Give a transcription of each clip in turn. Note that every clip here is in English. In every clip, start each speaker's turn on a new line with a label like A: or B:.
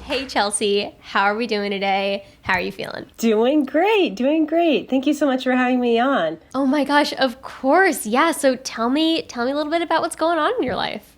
A: Hey, Chelsea. How are we doing today? How are you feeling?
B: Doing great, doing great. Thank you so much for having me on.
A: Oh my gosh, of course. Yeah, so tell me a little bit about what's going on in your life.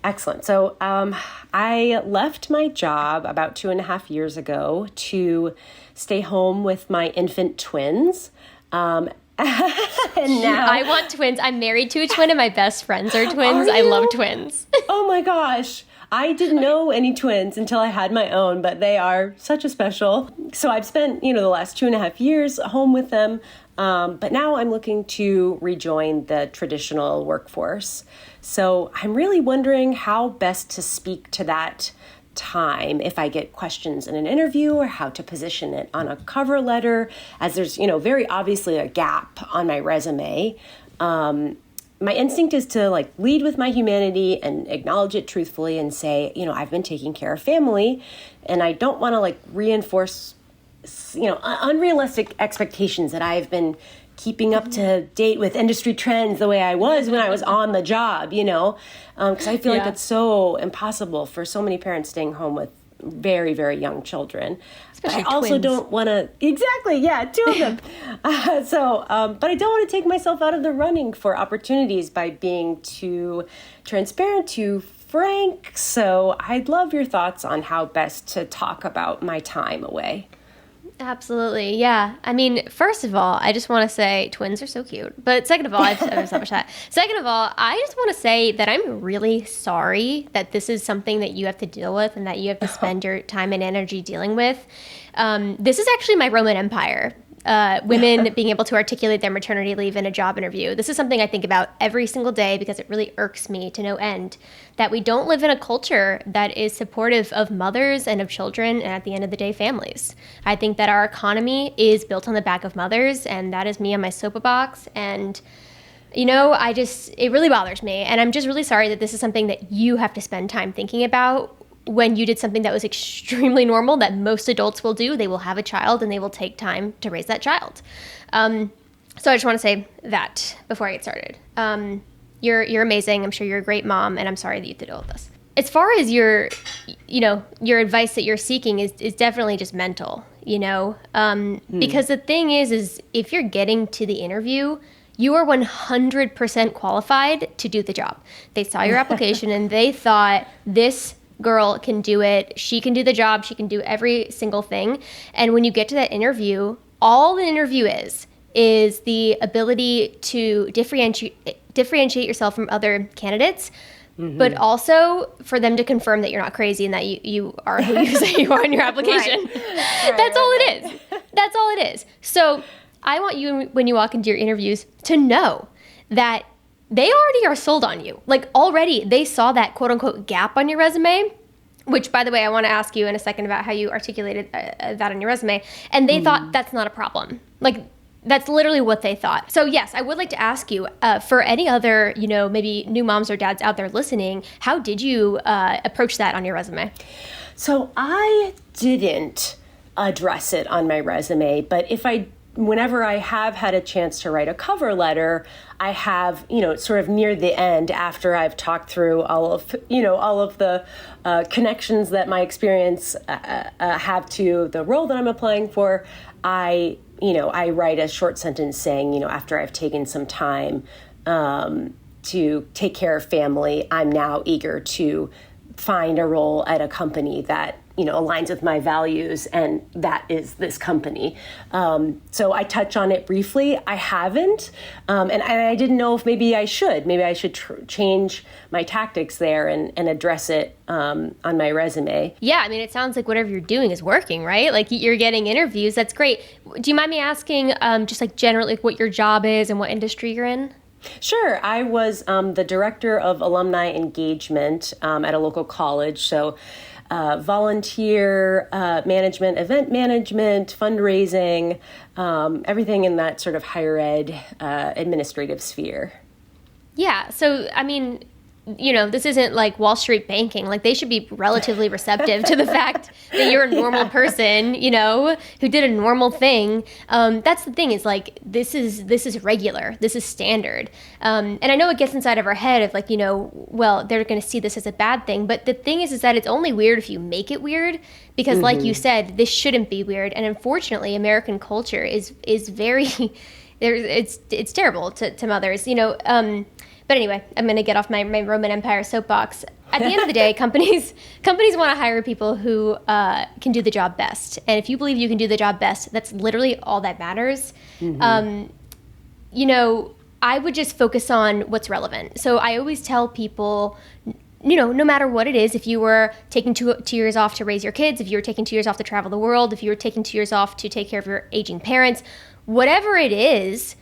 B: Excellent. So I left my job about 2.5 years ago to stay home with my infant twins. And now
A: I want twins. I'm married to a twin and my best friends are twins. I love twins.
B: Oh my gosh. I didn't know any twins until I had my own, but they are such a special. So I've spent, the last 2.5 years home with them. But now I'm looking to rejoin the traditional workforce. So I'm really wondering how best to speak to that time if I get questions in an interview, or how to position it on a cover letter, as there's, very obviously a gap on my resume. My instinct is to lead with my humanity and acknowledge it truthfully and say, I've been taking care of family, and I don't want to reinforce, unrealistic expectations that I've been keeping up to date with industry trends the way I was when I was on the job, because I feel like it's so impossible for so many parents staying home with very, very young children.
A: Especially
B: I also
A: twins.
B: don't want to, exactly, yeah, two of them. But I don't want to take myself out of the running for opportunities by being too transparent, too frank. So I'd love your thoughts on how best to talk about my time away.
A: Absolutely, yeah. I mean, first of all, I just want to say twins are so cute. But second of all, I've established that. Second of all, I just want to say that I'm really sorry that this is something that you have to deal with and that you have to spend your time and energy dealing with. This is actually my Roman Empire. Women being able to articulate their maternity leave in a job interview. This is something I think about every single day because it really irks me to no end that we don't live in a culture that is supportive of mothers and of children, and at the end of the day, families. I think that our economy is built on the back of mothers, and that is me on my soapbox. And it really bothers me. And I'm just really sorry that this is something that you have to spend time thinking about when you did something that was extremely normal that most adults will do. They will have a child and they will take time to raise that child. So I just want to say that before I get started. You're amazing. I'm sure you're a great mom, and I'm sorry that you have to deal with this. As far as your advice that you're seeking is definitely just mental, because the thing is if you're getting to the interview, you are 100% qualified to do the job. They saw your application and they thought, this girl can do it. She can do the job. She can do every single thing. And when you get to that interview, all the interview is the ability to differentiate yourself from other candidates, but also for them to confirm that you're not crazy and that you are who you say you are in your application. That's all it is. That's all it is. So I want you, when you walk into your interviews, to know that they already are sold on you. Already they saw that quote unquote gap on your resume, which, by the way, I want to ask you in a second about how you articulated that on your resume. And they thought that's not a problem. That's literally what they thought. So yes, I would like to ask you, for any other, maybe new moms or dads out there listening, how did you approach that on your resume?
B: So I didn't address it on my resume, but whenever I have had a chance to write a cover letter, I have, sort of near the end, after I've talked through all of the connections that my experience have to the role that I'm applying for, I write a short sentence saying, after I've taken some time to take care of family, I'm now eager to find a role at a company that aligns with my values, and that is this company. So I touch on it briefly. I haven't, and I didn't know if maybe I should. Maybe I should change my tactics there and address it on my resume.
A: Yeah, I mean, it sounds like whatever you're doing is working, right? You're getting interviews. That's great. Do you mind me asking just generally what your job is and what industry you're in?
B: Sure. I was the director of alumni engagement at a local college. So volunteer management, event management, fundraising, everything in that sort of higher ed administrative sphere.
A: Yeah. So, I mean, this isn't like Wall Street banking. Like, they should be relatively receptive to the fact that you're a normal person, who did a normal thing. That's the thing, is like, this is regular. This is standard. And I know it gets inside of our head of like, well, they're going to see this as a bad thing. But the thing is that it's only weird if you make it weird, because like you said, this shouldn't be weird. And unfortunately, American culture is very, it's terrible to mothers, But anyway, I'm going to get off my Roman Empire soapbox. At the end of the day, companies want to hire people who can do the job best. And if you believe you can do the job best, that's literally all that matters. I would just focus on what's relevant. So I always tell people, no matter what it is, if you were taking 2 years off to raise your kids, if you were taking 2 years off to travel the world, if you were taking 2 years off to take care of your aging parents, whatever it is,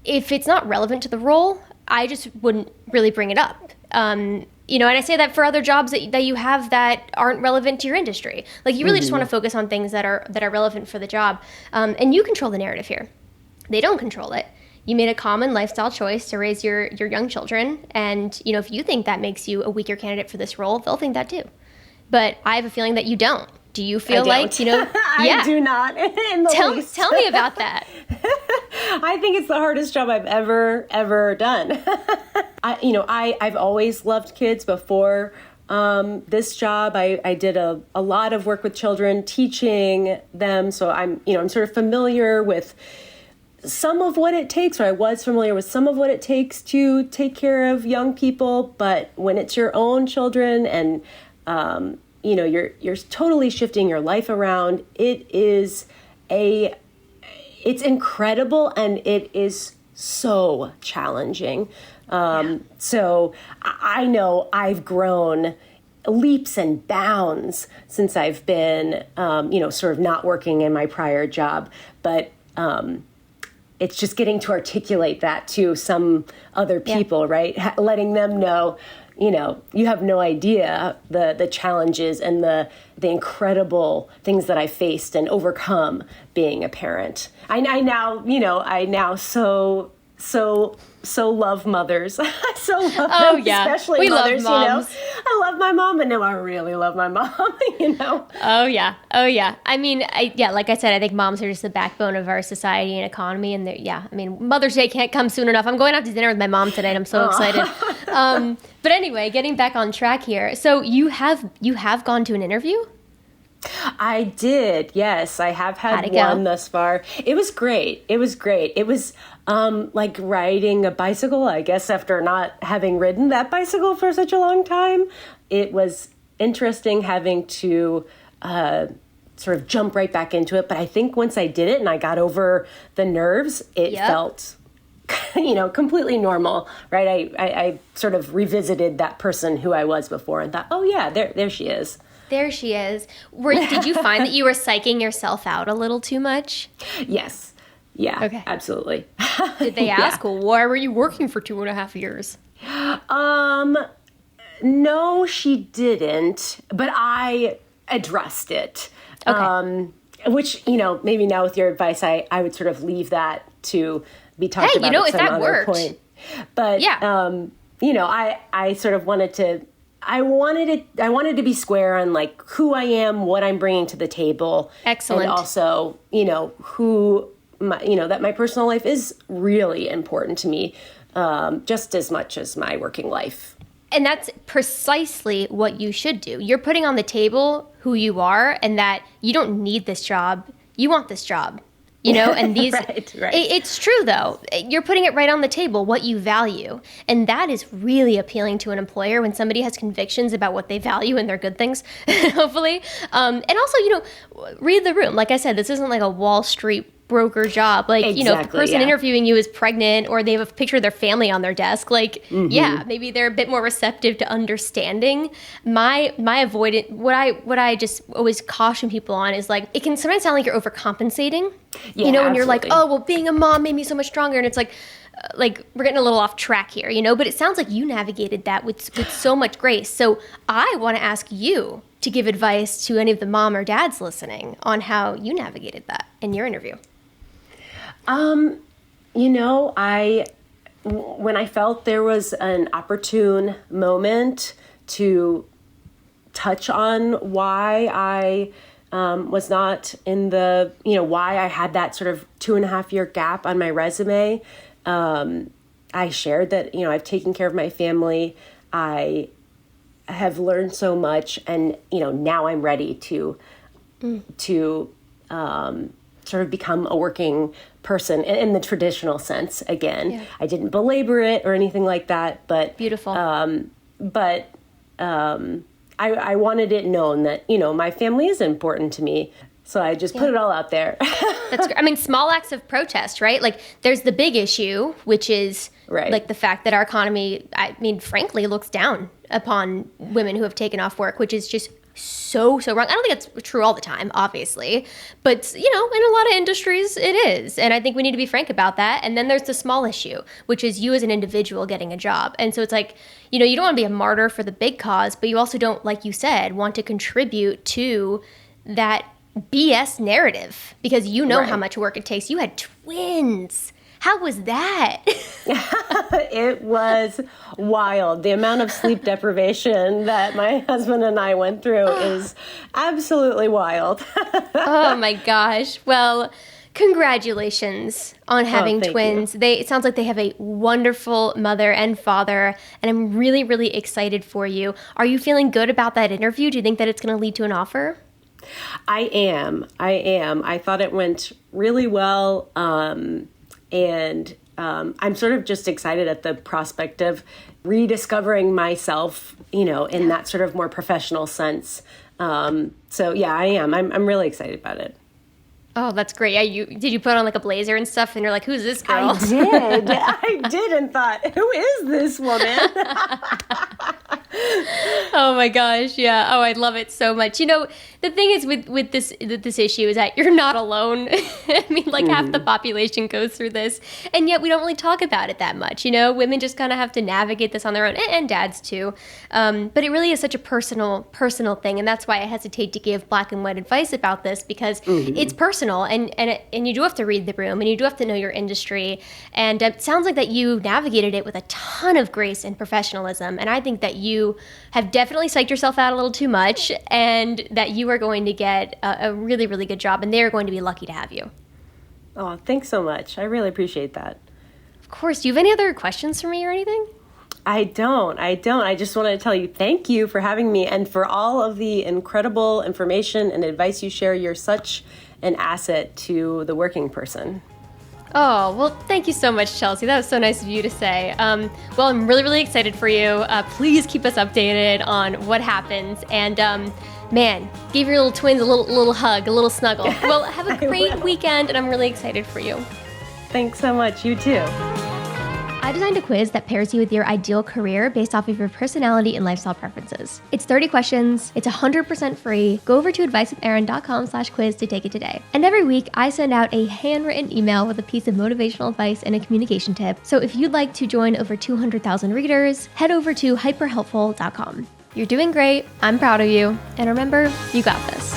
A: if it's not relevant to the role, I just wouldn't really bring it up. And I say that for other jobs that you have that aren't relevant to your industry. Like, you really just want to focus on things that are relevant for the job. And you control the narrative here. They don't control it. You made a common lifestyle choice to raise your young children. And, if you think that makes you a weaker candidate for this role, they'll think that too. But I have a feeling that you don't. Do you feel like,
B: I do not in the least.
A: Tell me about that.
B: I think it's the hardest job I've ever done. I've always loved kids before this job. I did a lot of work with children, teaching them. So I'm sort of familiar with some of what it takes, or I was familiar with some of what it takes to take care of young people. But when it's your own children and, you're totally shifting your life around, it's incredible, and it is so challenging. So I know I've grown leaps and bounds since I've been, sort of not working in my prior job. But it's just getting to articulate that to some other people, right? Letting them know, you have no idea the challenges and the incredible things that I faced and overcome being a parent. I now so love mothers. I so love them, especially
A: we
B: mothers,
A: love moms.
B: I love my mom, and now I really love my mom,
A: Oh yeah. I mean, like I said, I think moms are just the backbone of our society and economy, and Mother's Day can't come soon enough. I'm going out to dinner with my mom today, and I'm so excited. But anyway, getting back on track here. So you have gone to an interview?
B: I did. Yes, I have had one thus far. It was great. It was like riding a bicycle, I guess, after not having ridden that bicycle for such a long time. It was interesting having to sort of jump right back into it. But I think once I did it and I got over the nerves, it felt, completely normal, right? I sort of revisited that person who I was before and thought, oh yeah, there she is.
A: There she is. Did you find that you were psyching yourself out a little too much?
B: Yes. Yeah, okay. Absolutely.
A: Did they ask, well, why were you working for 2.5 years?
B: No, she didn't, but I addressed it. Okay. Which, maybe now with your advice, I would sort of leave that to be talked about at some other point. But, I sort of wanted to... I wanted to be square on like who I am, what I'm bringing to the table.
A: Excellent.
B: And also, that my personal life is really important to me, just as much as my working life.
A: And that's precisely what you should do. You're putting on the table who you are, and that you don't need this job. You want this job. And these,
B: right.
A: It's true though. You're putting it right on the table, what you value. And that is really appealing to an employer when somebody has convictions about what they value and their good things, hopefully. And also, read the room. Like I said, this isn't like a Wall Street broker job. Like, if the person interviewing you is pregnant or they have a picture of their family on their desk, like, maybe they're a bit more receptive to understanding. My avoidant, what I just always caution people on is like, it can sometimes sound like you're overcompensating.
B: Yeah,
A: and
B: absolutely.
A: You're like, oh, well, being a mom made me so much stronger. And it's like we're getting a little off track here, but it sounds like you navigated that with so much grace. So I want to ask you to give advice to any of the mom or dads listening on how you navigated that in your interview.
B: when I felt there was an opportune moment to touch on why I was not in the, why I had that sort of 2.5 year gap on my resume. I shared that, I've taken care of my family. I have learned so much, and, now I'm ready to sort of become a working person in the traditional sense again. Yeah. I didn't belabor it or anything like that, but
A: beautiful.
B: I wanted it known that, my family is important to me. So I just put it all out there.
A: That's great. I mean, small acts of protest, right? Like, there's the big issue, which is like the fact that our economy, frankly, looks down upon women who have taken off work, which is just so wrong. I don't think it's true all the time, obviously, but in a lot of industries it is. And I think we need to be frank about that. And then there's the small issue, which is you as an individual getting a job. And so it's like, you don't want to be a martyr for the big cause, but you also don't, like you said, want to contribute to that BS narrative because how much work it takes. You had twins. How was that?
B: It was wild. The amount of sleep deprivation that my husband and I went through is absolutely wild.
A: Oh my gosh. Well, congratulations on having twins. It sounds like they have a wonderful mother and father, and I'm really, really excited for you. Are you feeling good about that interview? Do you think that it's going to lead to an offer?
B: I am. I thought it went really well. And I'm sort of just excited at the prospect of rediscovering myself, in that sort of more professional sense. So yeah, I am. I'm really excited about it.
A: Oh, that's great. Yeah, did you put on like a blazer and stuff and you're like, who's this girl?
B: I did and thought, who is this woman?
A: Oh my gosh, yeah. Oh, I love it so much. The thing is with this issue is that you're not alone. Half the population goes through this, and yet we don't really talk about it that much. Women just kind of have to navigate this on their own, and dads too. But it really is such a personal thing, and that's why I hesitate to give black and white advice about this because it's personal, and you do have to read the room, and you do have to know your industry. And it sounds like that you navigated it with a ton of grace and professionalism, and I think that you have definitely psyched yourself out a little too much, and that you are going to get a really, really good job, and they're going to be lucky to have you.
B: Oh, thanks so much. I really appreciate that.
A: Of course. Do you have any other questions for me or anything?
B: I don't. I just want to tell you thank you for having me and for all of the incredible information and advice you share. You're such an asset to the working person.
A: Oh, well, thank you so much, Chelsea. That was so nice of you to say. Well, I'm really, really excited for you. Please keep us updated on what happens. And, man, give your little twins a little hug, a little snuggle. Well, have a great weekend, and I'm really excited for you.
B: Thanks so much. You too.
A: I designed a quiz that pairs you with your ideal career based off of your personality and lifestyle preferences. It's 30 questions. It's 100% free. Go over to advicewitherin.com/quiz to take it today. And every week, I send out a handwritten email with a piece of motivational advice and a communication tip. So if you'd like to join over 200,000 readers, head over to hyperhelpful.com. You're doing great. I'm proud of you. And remember, you got this.